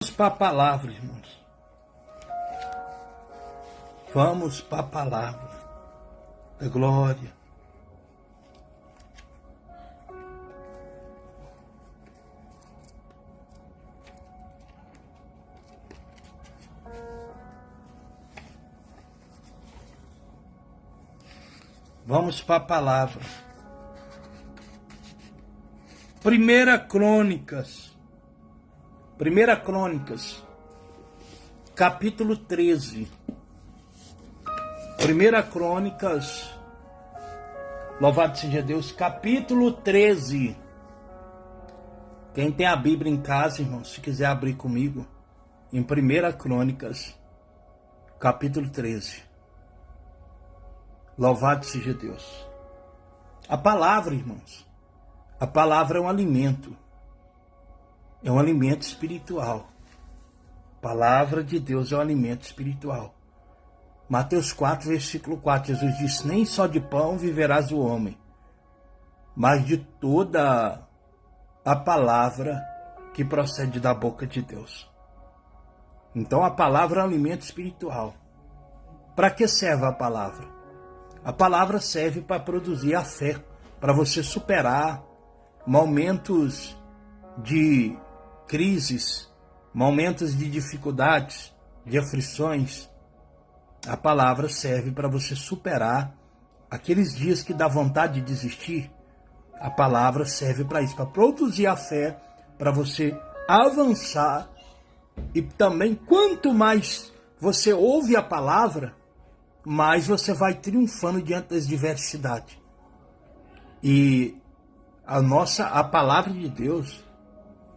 Vamos para a palavra, irmãos. Vamos para a palavra da glória. Vamos para a palavra. Primeira Crônicas, capítulo 13. Primeira Crônicas, louvado seja Deus, capítulo 13. Quem tem a Bíblia em casa, irmão, se quiser abrir comigo, em Primeira Crônicas, capítulo 13. Louvado seja Deus. A palavra, irmãos, a palavra é um alimento espiritual. A palavra de Deus é um alimento espiritual. Mateus 4, versículo 4, Jesus disse: nem só de pão viverás o homem, mas de toda a palavra que procede da boca de Deus. Então a palavra é um alimento espiritual. Para que serve a palavra? A palavra serve para produzir a fé, para você superar momentos de crises, momentos de dificuldades, de aflições. A palavra serve para você superar aqueles dias que dá vontade de desistir. A palavra serve para isso, para produzir a fé, para você avançar. E também, quanto mais você ouve a palavra, mais você vai triunfando diante das diversidades. E a palavra de Deus,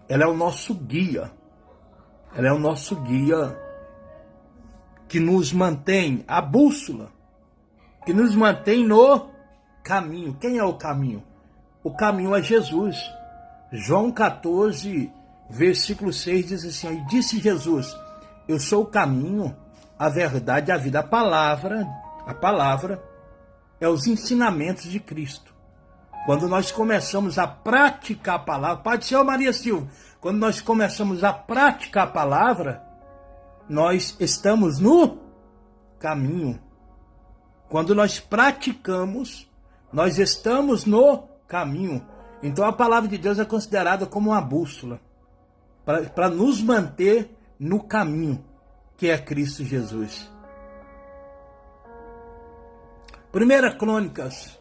ela é o nosso guia. Ela é o nosso guia que nos mantém, a bússola, que nos mantém no caminho. Quem é o caminho? O caminho é Jesus. João 14, versículo 6 diz assim: e disse Jesus: eu sou o caminho, a verdade e a vida. A palavra é os ensinamentos de Cristo. Quando nós começamos a praticar a palavra, Pai do Senhor Maria Silva, quando nós começamos a praticar a palavra, nós estamos no caminho. Quando nós praticamos, nós estamos no caminho. Então a palavra de Deus é considerada como uma bússola para nos manter no caminho, que é Cristo Jesus. Primeira Crônicas,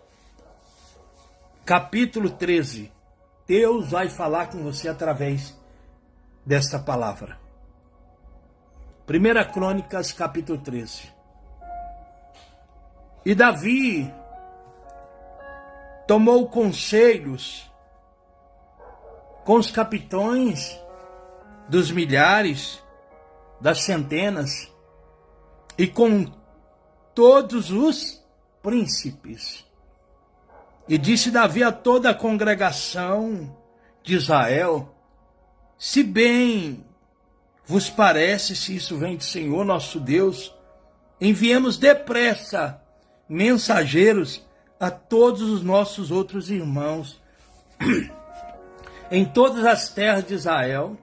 capítulo 13. Deus vai falar com você através desta palavra. Primeira Crônicas, capítulo 13. E Davi tomou conselhos com os capitães dos milhares, das centenas, e com todos os príncipes. E disse Davi a toda a congregação de Israel: se bem vos parece, se isso vem do Senhor nosso Deus, enviemos depressa mensageiros a todos os nossos outros irmãos em todas as terras de Israel,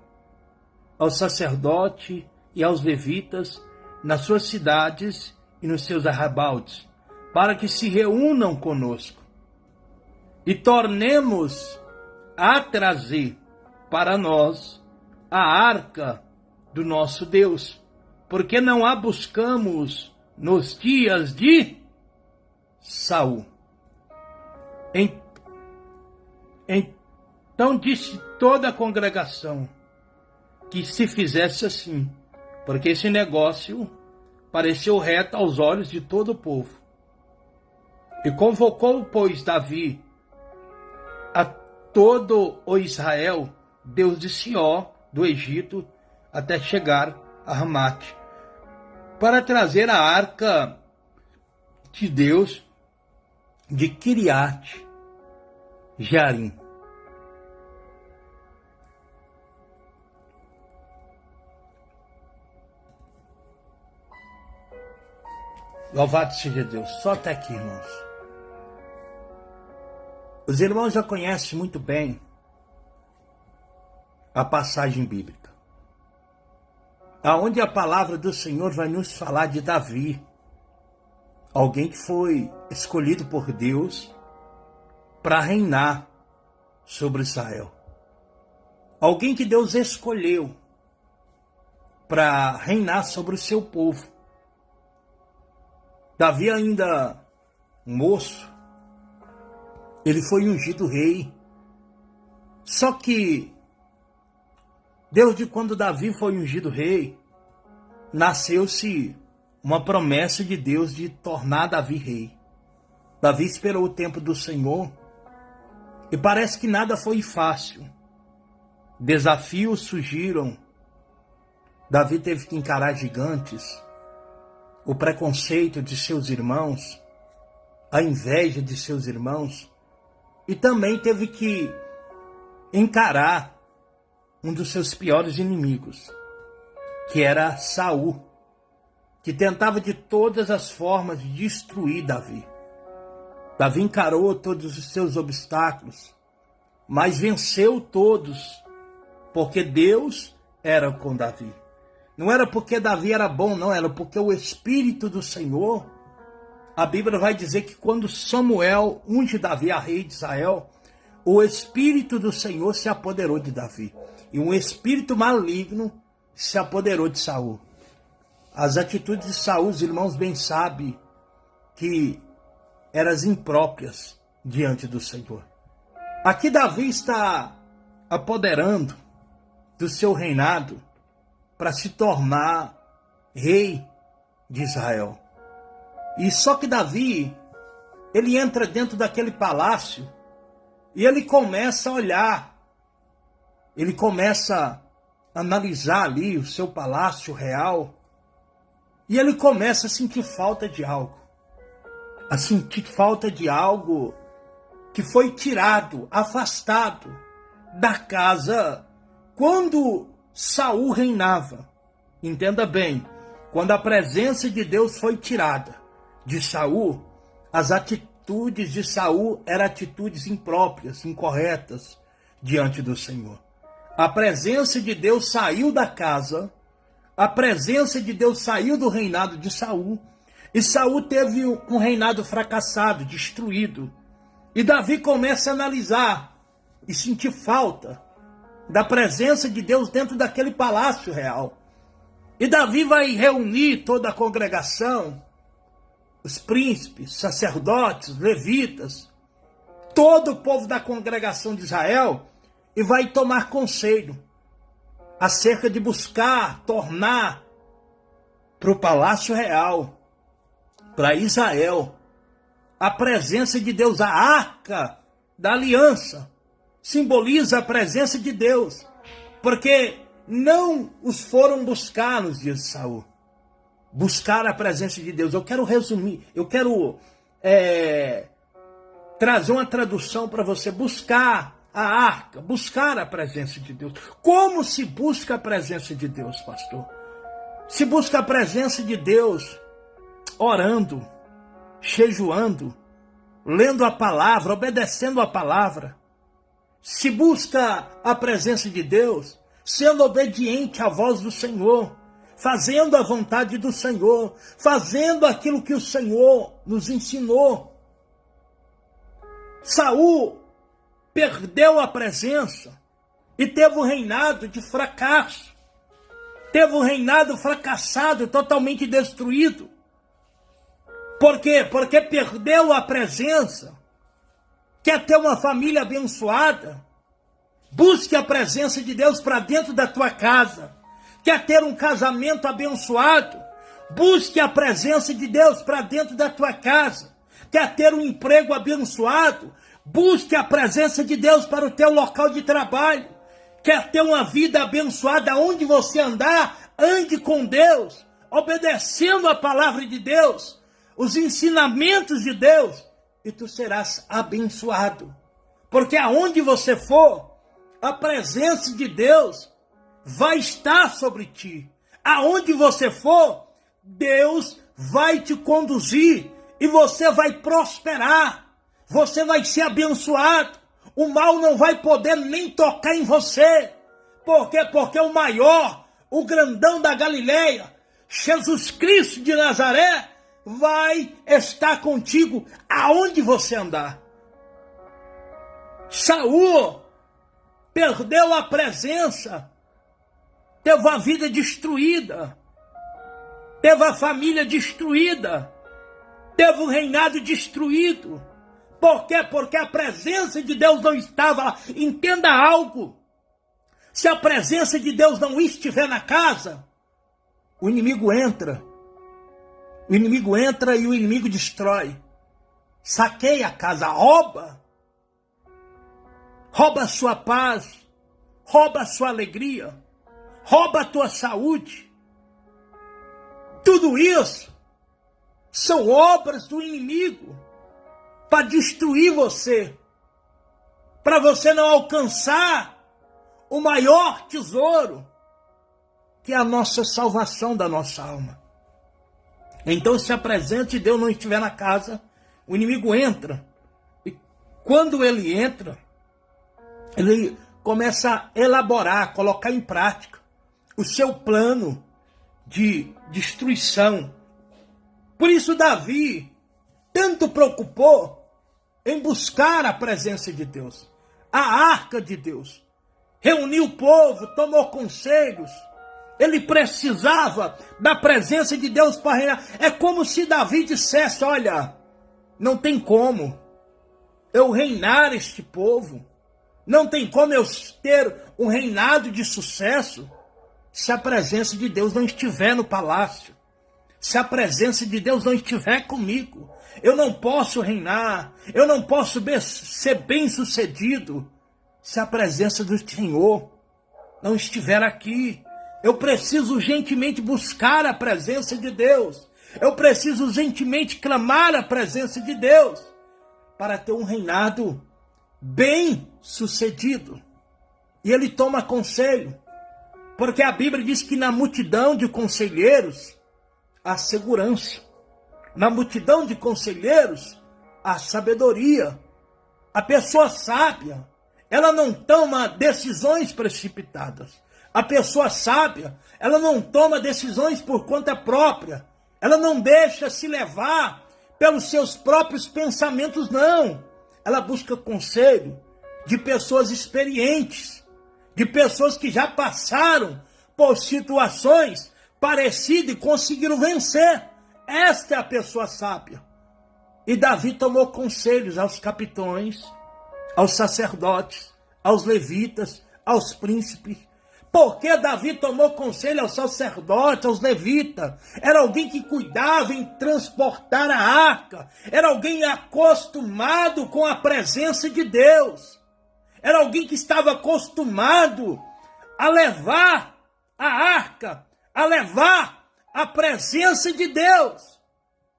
aos sacerdotes e aos levitas, nas suas cidades e nos seus arrabaldes, para que se reúnam conosco e tornemos a trazer para nós a arca do nosso Deus, porque não a buscamos nos dias de Saul. Então disse toda a congregação que se fizesse assim, porque esse negócio pareceu reto aos olhos de todo o povo. E convocou, pois, Davi a todo o Israel, Deus de Sió, do Egito, até chegar a Ramate, para trazer a arca de Deus de Kiriat Jearim. Louvado seja Deus. Só até aqui, irmãos. Os irmãos já conhecem muito bem a passagem bíblica. aonde a palavra do Senhor vai nos falar de Davi, alguém que foi escolhido por Deus para reinar sobre Israel. Alguém que Deus escolheu para reinar sobre o seu povo. Davi, ainda moço, ele foi ungido rei. Só que, desde quando Davi foi ungido rei, nasceu-se uma promessa de Deus de tornar Davi rei. Davi esperou o tempo do Senhor e parece que nada foi fácil. Desafios surgiram. Davi teve que encarar gigantes, o preconceito de seus irmãos, a inveja de seus irmãos, e também teve que encarar um dos seus piores inimigos, que era Saul, que tentava de todas as formas destruir Davi. Davi encarou todos os seus obstáculos, mas venceu todos, porque Deus era com Davi. Não era porque Davi era bom, não, era porque o Espírito do Senhor, a Bíblia vai dizer que quando Samuel unge Davi a rei de Israel, o Espírito do Senhor se apoderou de Davi. E um espírito maligno se apoderou de Saul. As atitudes de Saul, os irmãos bem sabem que eram impróprias diante do Senhor. Aqui Davi está apoderando do seu reinado para se tornar rei de Israel. E só que Davi, ele entra dentro daquele palácio e ele começa a olhar, ele começa a analisar ali o seu palácio real e ele começa a sentir falta de algo. A sentir falta de algo que foi tirado, afastado da casa quando Saul reinava. Entenda bem, quando a presença de Deus foi tirada de Saul, as atitudes de Saul eram atitudes impróprias, incorretas diante do Senhor. A presença de Deus saiu da casa, a presença de Deus saiu do reinado de Saul, e Saul teve um reinado fracassado, destruído. E Davi começa a analisar e sentir falta da presença de Deus dentro daquele palácio real. E Davi vai reunir toda a congregação, os príncipes, sacerdotes, levitas, todo o povo da congregação de Israel, e vai tomar conselho acerca de buscar, tornar para o palácio real, para Israel, a presença de Deus, a arca da aliança, simboliza a presença de Deus, porque não os foram buscar nos dias de Saul, buscar a presença de Deus. Eu quero resumir, eu quero trazer uma tradução para você, buscar a arca, buscar a presença de Deus. Como se busca a presença de Deus, pastor? Se busca a presença de Deus orando, jejuando, lendo a palavra, obedecendo a palavra. Se busca a presença de Deus sendo obediente à voz do Senhor, fazendo a vontade do Senhor, fazendo aquilo que o Senhor nos ensinou. Saul perdeu a presença e teve um reinado de fracasso. Teve um reinado fracassado, totalmente destruído. Por quê? Porque perdeu a presença. Quer ter uma família abençoada? Busque a presença de Deus para dentro da tua casa. Quer ter um casamento abençoado? Busque a presença de Deus para dentro da tua casa. Quer ter um emprego abençoado? Busque a presença de Deus para o teu local de trabalho. Quer ter uma vida abençoada onde você andar? Ande com Deus, obedecendo a palavra de Deus, os ensinamentos de Deus, e tu serás abençoado. Porque aonde você for, a presença de Deus vai estar sobre ti. Aonde você for, Deus vai te conduzir e você vai prosperar. Você vai ser abençoado. O mal não vai poder nem tocar em você. Por quê? Porque o maior o grandão da Galileia, Jesus Cristo de Nazaré, vai estar contigo aonde você andar. Saul perdeu a presença, teve a vida destruída, teve a família destruída, teve o reinado destruído. Por quê? Porque a presença de Deus não estava lá. Entenda algo. Se a presença de Deus não estiver na casa, o inimigo entra. O inimigo entra e o inimigo destrói. Saqueia a casa, rouba. Rouba a sua paz. Rouba a sua alegria. Rouba a tua saúde. Tudo isso são obras do inimigo para destruir você, para você não alcançar o maior tesouro, que é a nossa salvação da nossa alma. Então, se a presença de Deus não estiver na casa, o inimigo entra. E quando ele entra, ele começa a elaborar, colocar em prática o seu plano de destruição. Por isso Davi tanto preocupou em buscar a presença de Deus, a arca de Deus. Reuniu o povo, tomou conselhos. Ele precisava da presença de Deus para reinar. É como se Davi dissesse: olha, não tem como eu reinar este povo. Não tem como eu ter um reinado de sucesso se a presença de Deus não estiver no palácio. Se a presença de Deus não estiver comigo. Eu não posso reinar. Eu não posso ser bem-sucedido se a presença do Senhor não estiver aqui. Eu preciso urgentemente buscar a presença de Deus. Eu preciso urgentemente clamar a presença de Deus para ter um reinado bem-sucedido. E ele toma conselho, porque a Bíblia diz que na multidão de conselheiros há segurança. Na multidão de conselheiros há sabedoria. A pessoa sábia, ela não toma decisões precipitadas. A pessoa sábia, ela não toma decisões por conta própria. Ela não deixa se levar pelos seus próprios pensamentos, não. Ela busca conselho de pessoas experientes, de pessoas que já passaram por situações parecidas e conseguiram vencer. Esta é a pessoa sábia. E Davi tomou conselhos aos capitães, aos sacerdotes, aos levitas, aos príncipes. Por que Davi tomou conselho aos sacerdotes, aos levitas? Era alguém que cuidava em transportar a arca. Era alguém acostumado com a presença de Deus. Era alguém que estava acostumado a levar a arca, a levar a presença de Deus.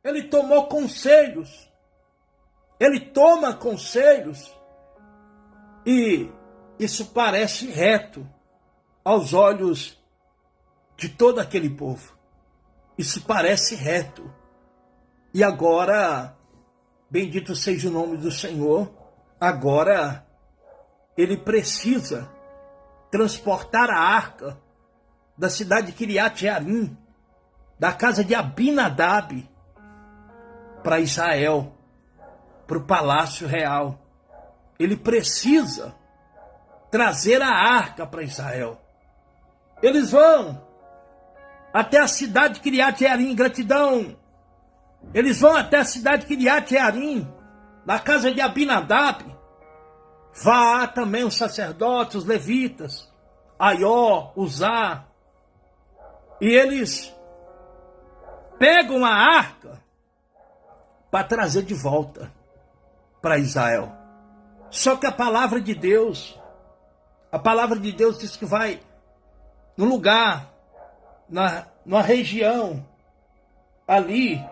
Ele tomou conselhos. Ele toma conselhos. E isso parece reto aos olhos de todo aquele povo. Isso parece reto. E agora, bendito seja o nome do Senhor, agora ele precisa transportar a arca da cidade de Kiriat Jearim, da casa de Abinadab, para Israel, para o palácio real. Ele precisa trazer a arca para Israel. Eles vão até a cidade de Kiriat Jearim, gratidão. Eles vão até a cidade de Kiriat Jearim, na casa de Abinadab. Vá também os sacerdotes, os levitas, Aió, Uzá. E eles pegam a arca para trazer de volta para Israel. Só que a palavra de Deus diz que vai no lugar, na região ali,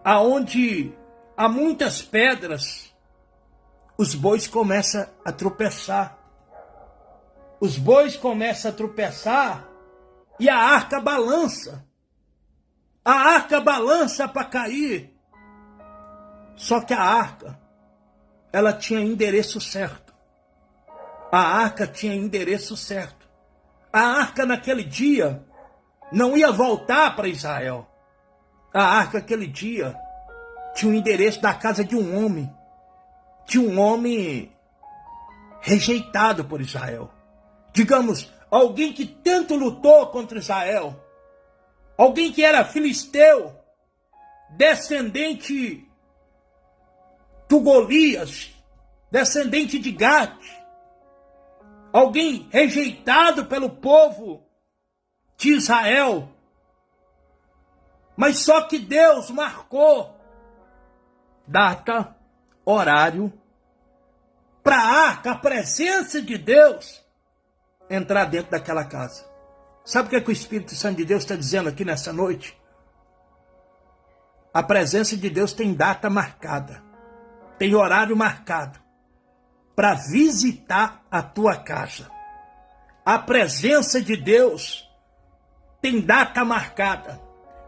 aonde há muitas pedras, os bois começam a tropeçar. Os bois começam a tropeçar e a arca balança. A arca balança para cair. Só que a arca, ela tinha endereço certo. A arca tinha endereço certo. A arca naquele dia não ia voltar para Israel. A arca naquele dia tinha o endereço da casa de um homem. De um homem rejeitado por Israel. Digamos, alguém que tanto lutou contra Israel. Alguém que era filisteu, descendente do Golias, descendente de Gate. Alguém rejeitado pelo povo de Israel. Mas só que Deus marcou data, horário, para a arca, a presença de Deus, entrar dentro daquela casa. Sabe o que, é que o Espírito Santo de Deus está dizendo aqui nessa noite? A presença de Deus tem data marcada, tem horário marcado, para visitar a tua casa. A presença de Deus tem data marcada,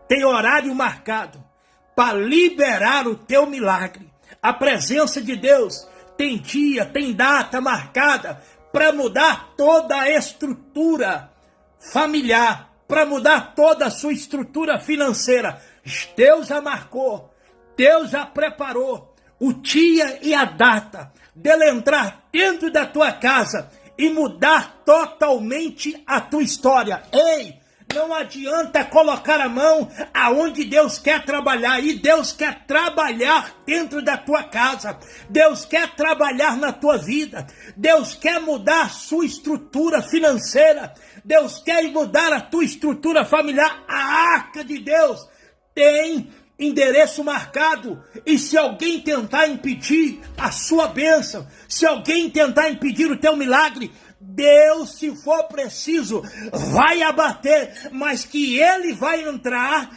tem horário marcado, para liberar o teu milagre. A presença de Deus tem dia, tem data marcada para mudar toda a estrutura familiar, para mudar toda a sua estrutura financeira. Deus já marcou, Deus já preparou o dia e a data dele entrar dentro da tua casa e mudar totalmente a tua história. Ei! Não adianta colocar a mão aonde Deus quer trabalhar. E Deus quer trabalhar dentro da tua casa. Deus quer trabalhar na tua vida. Deus quer mudar a sua estrutura financeira. Deus quer mudar a tua estrutura familiar. A arca de Deus tem endereço marcado. E se alguém tentar impedir a sua bênção, se alguém tentar impedir o teu milagre, Deus, se for preciso, vai abater, mas que Ele vai entrar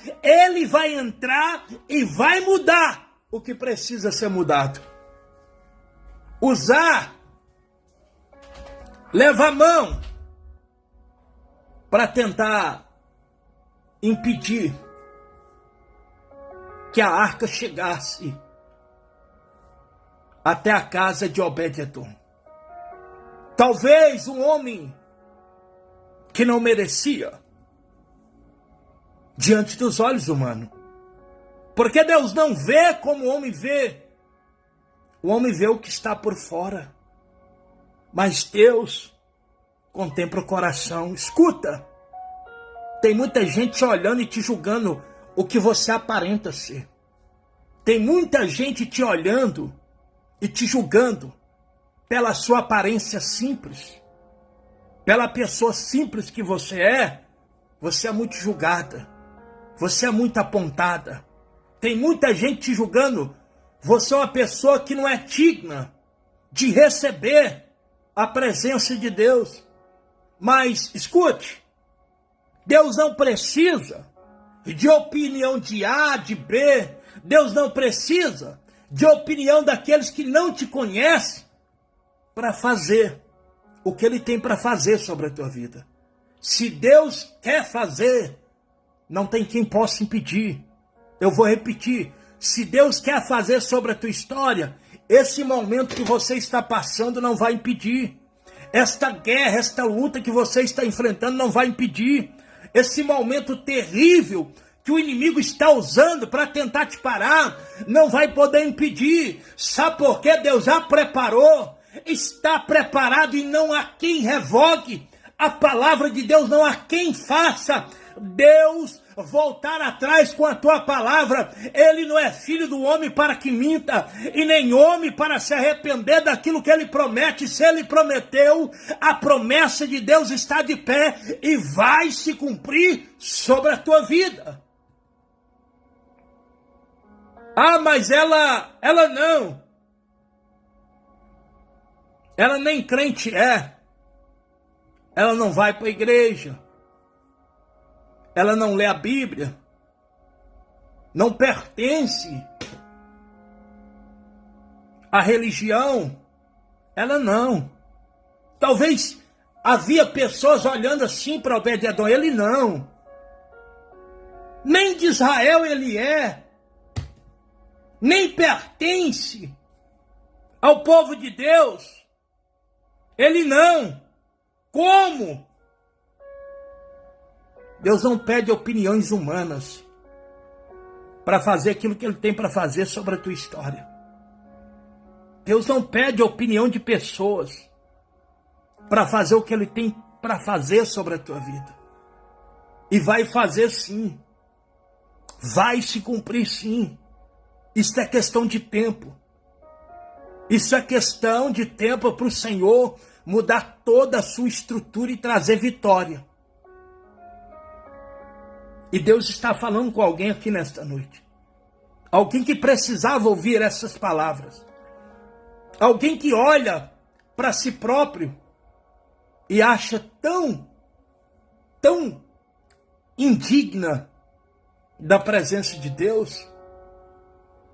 e vai mudar o que precisa ser mudado. Usar, levar a mão para tentar impedir que a arca chegasse até a casa de Obed-edom. Talvez um homem que não merecia diante dos olhos humanos. Porque Deus não vê como o homem vê. O homem vê o que está por fora. Mas Deus contempla o coração. Escuta, tem muita gente te olhando e te julgando o que você aparenta ser. Tem muita gente te olhando e te julgando pela sua aparência simples, pela pessoa simples que você é muito julgada, você é muito apontada. Tem muita gente te julgando, você é uma pessoa que não é digna de receber a presença de Deus. Mas, escute, Deus não precisa de opinião de A, de B, Deus não precisa de opinião daqueles que não te conhecem, para fazer o que Ele tem para fazer sobre a tua vida. Se Deus quer fazer, não tem quem possa impedir. Eu vou repetir, se Deus quer fazer sobre a tua história, esse momento que você está passando não vai impedir. Esta guerra, esta luta que você está enfrentando não vai impedir. Esse momento terrível que o inimigo está usando para tentar te parar, não vai poder impedir. Sabe por quê? Deus já preparou. Está preparado e não há quem revogue a palavra de Deus, não há quem faça Deus voltar atrás com a tua palavra. Ele não é filho do homem para que minta, e nem homem para se arrepender daquilo que ele promete. Se ele prometeu, a promessa de Deus está de pé e vai se cumprir sobre a tua vida. Ah, mas ela não. Ela nem crente é. Ela não vai para a igreja. Ela não lê a Bíblia. Não pertence à religião. Ela não. Talvez havia pessoas olhando assim para Obed-edom. Ele não. Nem de Israel ele é. Nem pertence ao povo de Deus. Ele não. Como? Deus não pede opiniões humanas para fazer aquilo que Ele tem para fazer sobre a tua história. Deus não pede a opinião de pessoas para fazer o que Ele tem para fazer sobre a tua vida. E vai fazer sim. Vai se cumprir sim. Isso é questão de tempo. Isso é questão de tempo para o Senhor mudar toda a sua estrutura e trazer vitória. E Deus está falando com alguém aqui nesta noite. Alguém que precisava ouvir essas palavras. Alguém que olha para si próprio e acha tão indigna da presença de Deus,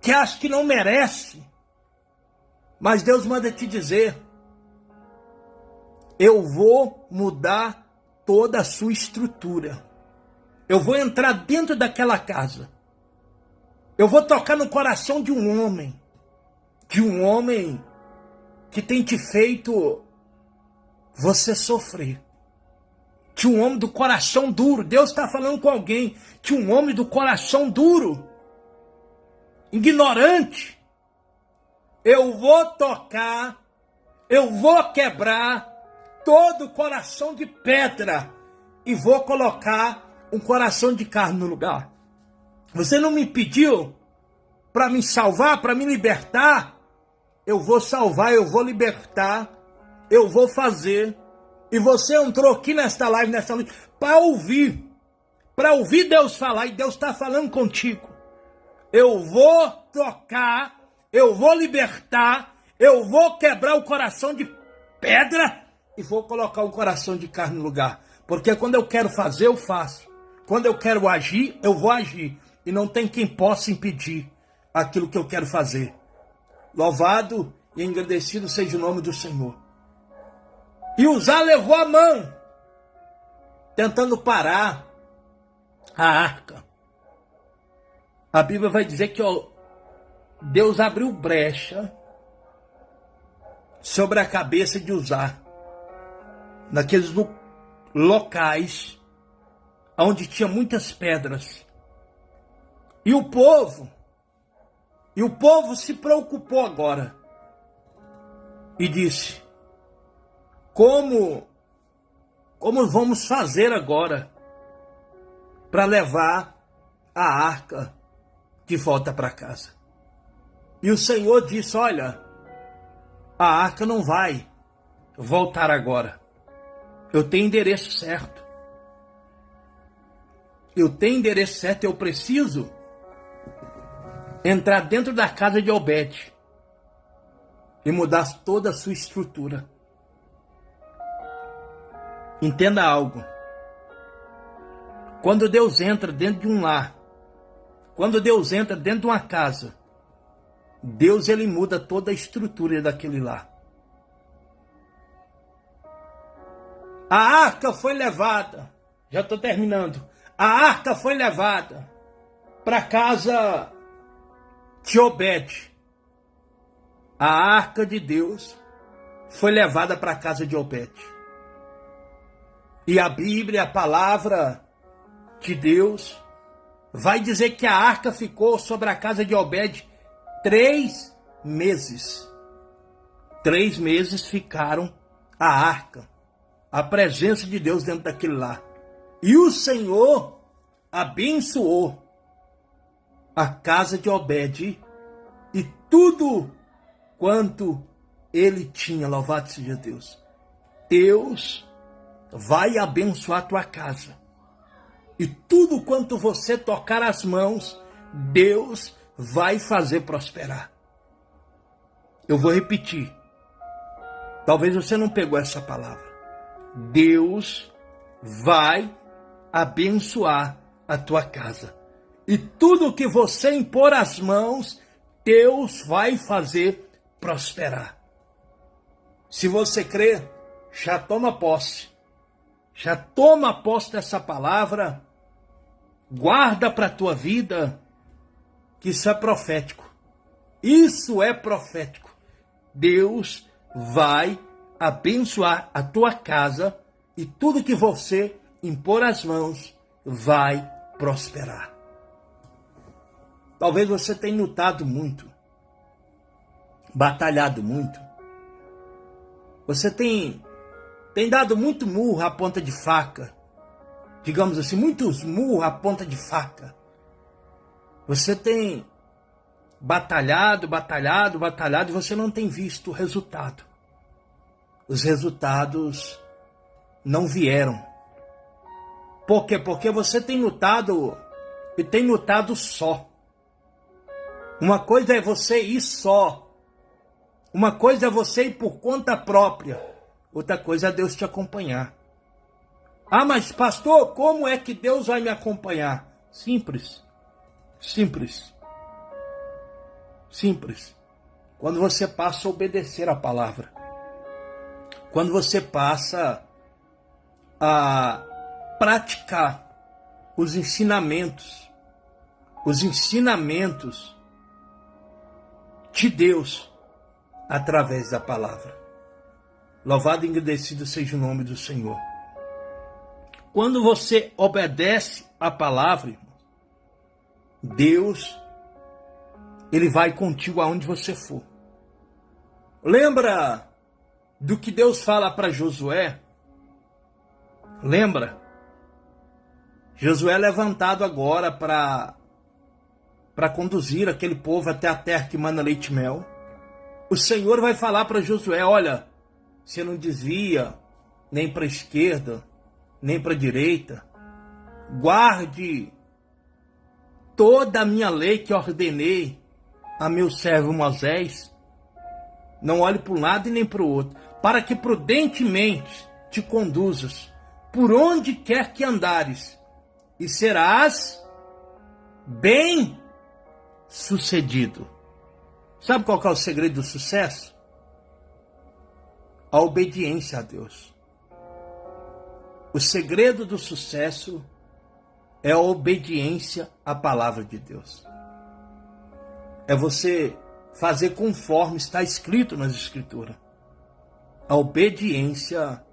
que acha que não merece. Mas Deus manda te dizer: eu vou mudar toda a sua estrutura. Eu vou entrar dentro daquela casa. Eu vou tocar no coração de um homem que tem te feito você sofrer. De um homem do coração duro. Deus está falando com alguém. De um homem do coração duro. Ignorante. Eu vou tocar. Eu vou quebrar todo o coração de pedra. E vou colocar um coração de carne no lugar. Você não me pediu para me salvar, para me libertar? Eu vou salvar, eu vou libertar. Eu vou fazer. E você entrou aqui nesta live, nesta noite, para ouvir Deus falar, e Deus está falando contigo. Eu vou tocar, eu vou libertar, eu vou quebrar o coração de pedra e vou colocar um coração de carne no lugar. Porque quando eu quero fazer, eu faço. Quando eu quero agir, eu vou agir. E não tem quem possa impedir aquilo que eu quero fazer. Louvado e engrandecido seja o nome do Senhor. E Uzá levou a mão, tentando parar a arca. A Bíblia vai dizer que Deus abriu brecha sobre a cabeça de Uzá, naqueles locais onde tinha muitas pedras. E o povo se preocupou agora e disse: Como vamos fazer agora para levar a arca de volta para casa? E o Senhor disse: olha, a arca não vai voltar agora. Eu tenho endereço certo. Eu preciso entrar dentro da casa de Obed e mudar toda a sua estrutura. Entenda algo. Quando Deus entra dentro de um lar, quando Deus entra dentro de uma casa, Deus ele muda toda a estrutura daquele lar. A arca foi levada, já estou terminando, a arca foi levada para a casa de Obed. A arca de Deus foi levada para a casa de Obed. E a Bíblia, a palavra de Deus, vai dizer que a arca ficou sobre a casa de Obed 3 meses. 3 meses ficaram a arca, a presença de Deus dentro daquele lar. E o Senhor abençoou a casa de Obed e tudo quanto ele tinha. Louvado seja Deus. Deus vai abençoar a tua casa. E tudo quanto você tocar as mãos, Deus vai fazer prosperar. Eu vou repetir. Talvez você não pegou essa palavra. Deus vai abençoar a tua casa. E tudo que você impor as mãos, Deus vai fazer prosperar. Se você crê, já toma posse. Já toma posse dessa palavra. Guarda para a tua vida, que isso é profético. Isso é profético. Deus vai abençoar a tua casa e tudo que você impor as mãos, vai prosperar. Talvez você tenha lutado muito, batalhado muito. Você tem dado muito murro à ponta de faca. Digamos assim, muitos murros à ponta de faca. Você tem batalhado e você não tem visto o resultado. Os resultados não vieram. Por quê? Porque você tem lutado e tem lutado só. Uma coisa é você ir só. Uma coisa é você ir por conta própria. Outra coisa é Deus te acompanhar. Ah, mas pastor, como é que Deus vai me acompanhar? Simples. Simples. Simples. Quando você passa a obedecer a palavra. Quando você passa a praticar os ensinamentos de Deus através da palavra. Louvado e engrandecido seja o nome do Senhor. Quando você obedece a palavra, irmão, Deus, Ele vai contigo aonde você for. Lembra do que Deus fala para Josué? Lembra? Josué é levantado agora para conduzir aquele povo até a terra que mana leite e mel. O Senhor vai falar para Josué, olha, você não desvia nem para a esquerda, nem para a direita. Guarde toda a minha lei que ordenei a meu servo Moisés. Não olhe para um lado e nem para o outro, para que prudentemente te conduzas por onde quer que andares, e serás bem sucedido. Sabe qual que é o segredo do sucesso? A obediência a Deus. O segredo do sucesso é a obediência à palavra de Deus. É você fazer conforme está escrito nas Escrituras. A obediência,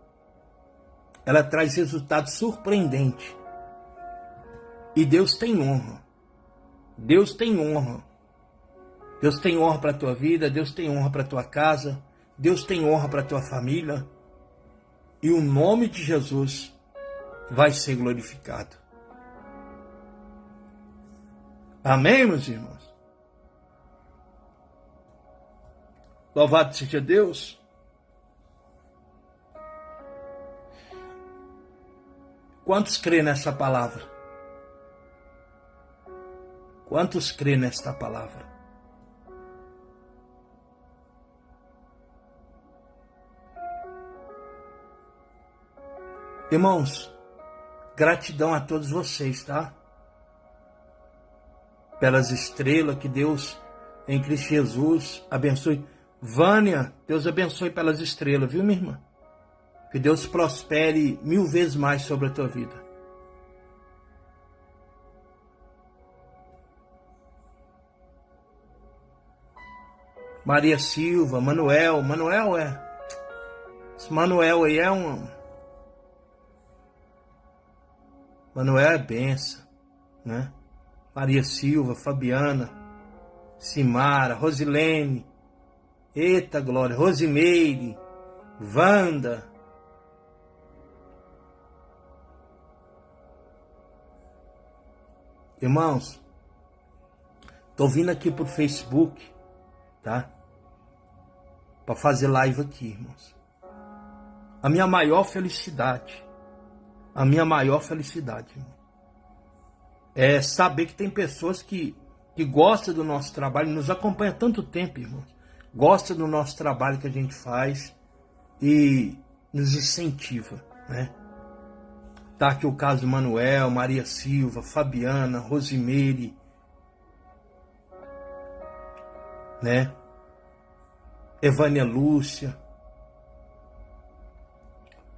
ela traz resultados surpreendentes. E Deus tem honra. Deus tem honra. Deus tem honra para a tua vida, Deus tem honra para a tua casa, Deus tem honra para a tua família. E o nome de Jesus vai ser glorificado. Amém, meus irmãos? Louvado seja Deus. Quantos crêem nessa palavra? Quantos crêem nesta palavra? Irmãos, gratidão a todos vocês, tá? Pelas estrelas que Deus, em Cristo Jesus, abençoe. Vânia, Deus abençoe pelas estrelas, viu, minha irmã? Que Deus prospere 1000 vezes mais sobre a tua vida. Maria Silva, Manuel esse Manuel aí é Manuel é benção, né? Maria Silva, Fabiana, Simara, Rosilene, eita glória, Rosimeire, Wanda. Irmãos, tô vindo aqui pro Facebook, tá? Para fazer live aqui, irmãos. A minha maior felicidade, irmão, é saber que tem pessoas que gostam do nosso trabalho, nos acompanham há tanto tempo, irmãos. Gosta do nosso trabalho que a gente faz e nos incentiva, né? Tá aqui o caso do Manuel, Maria Silva, Fabiana, Rosimeire, né? Evânia Lúcia,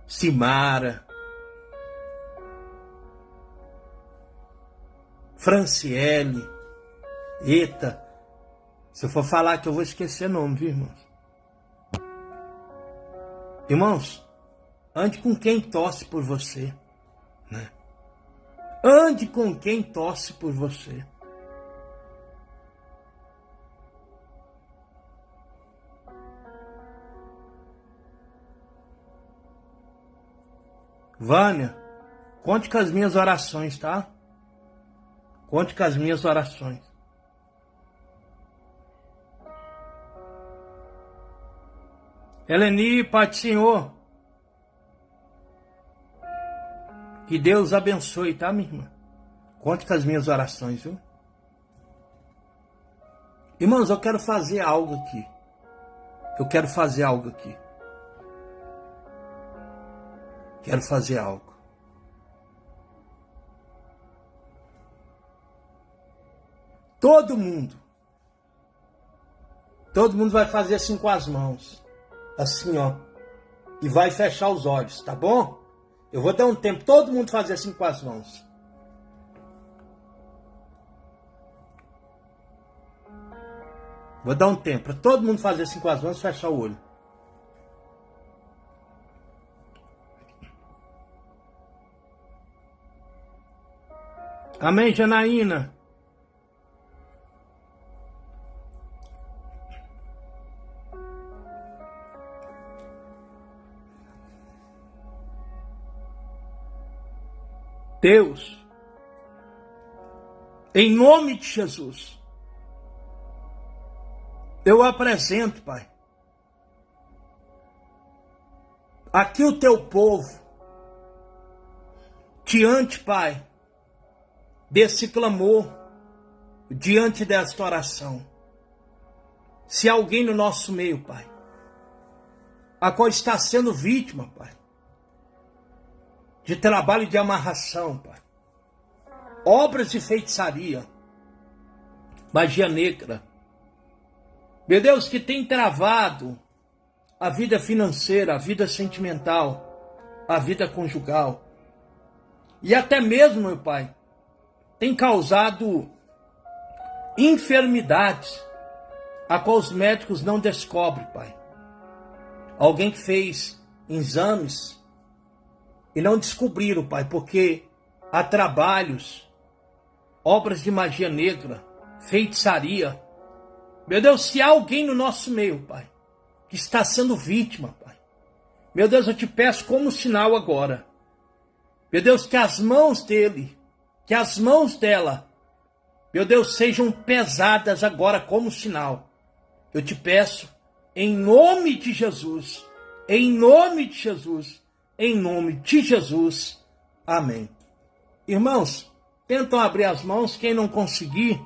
Simara, Franciele, eita, se eu for falar que eu vou esquecer nome, viu, irmãos? Irmãos, ande com quem torce por você, né? Ande com quem torce por você. Vânia, conte com as minhas orações, tá? Conte com as minhas orações. Eleni, Pai do Senhor. Que Deus abençoe, tá, minha irmã? Conte com as minhas orações, viu? Irmãos, eu quero fazer algo aqui. Quero fazer algo. Todo mundo vai fazer assim com as mãos. Assim, ó. E vai fechar os olhos, tá bom? Eu vou dar um tempo, todo mundo fazer assim com as mãos. Vou dar um tempo para todo mundo fazer assim com as mãos e fechar o olho. Amém, Janaína? Deus, em nome de Jesus, eu apresento, Pai, aqui o teu povo, diante, Pai, desse clamor, diante desta oração. Se alguém no nosso meio, Pai, a qual está sendo vítima, Pai, de trabalho de amarração, Pai, obras de feitiçaria, magia negra, meu Deus, que tem travado a vida financeira, a vida sentimental, a vida conjugal, e até mesmo, meu Pai, tem causado enfermidades a qual os médicos não descobrem, Pai. Alguém que fez exames e não descobriram, Pai, porque há trabalhos, obras de magia negra, feitiçaria. Meu Deus, se há alguém no nosso meio, Pai, que está sendo vítima, Pai, meu Deus, eu te peço como sinal agora, meu Deus, que as mãos dele, que as mãos dela, meu Deus, sejam pesadas agora como sinal. Eu te peço, em nome de Jesus, em nome de Jesus, em nome de Jesus. Amém. Irmãos, tentam abrir as mãos, quem não conseguir,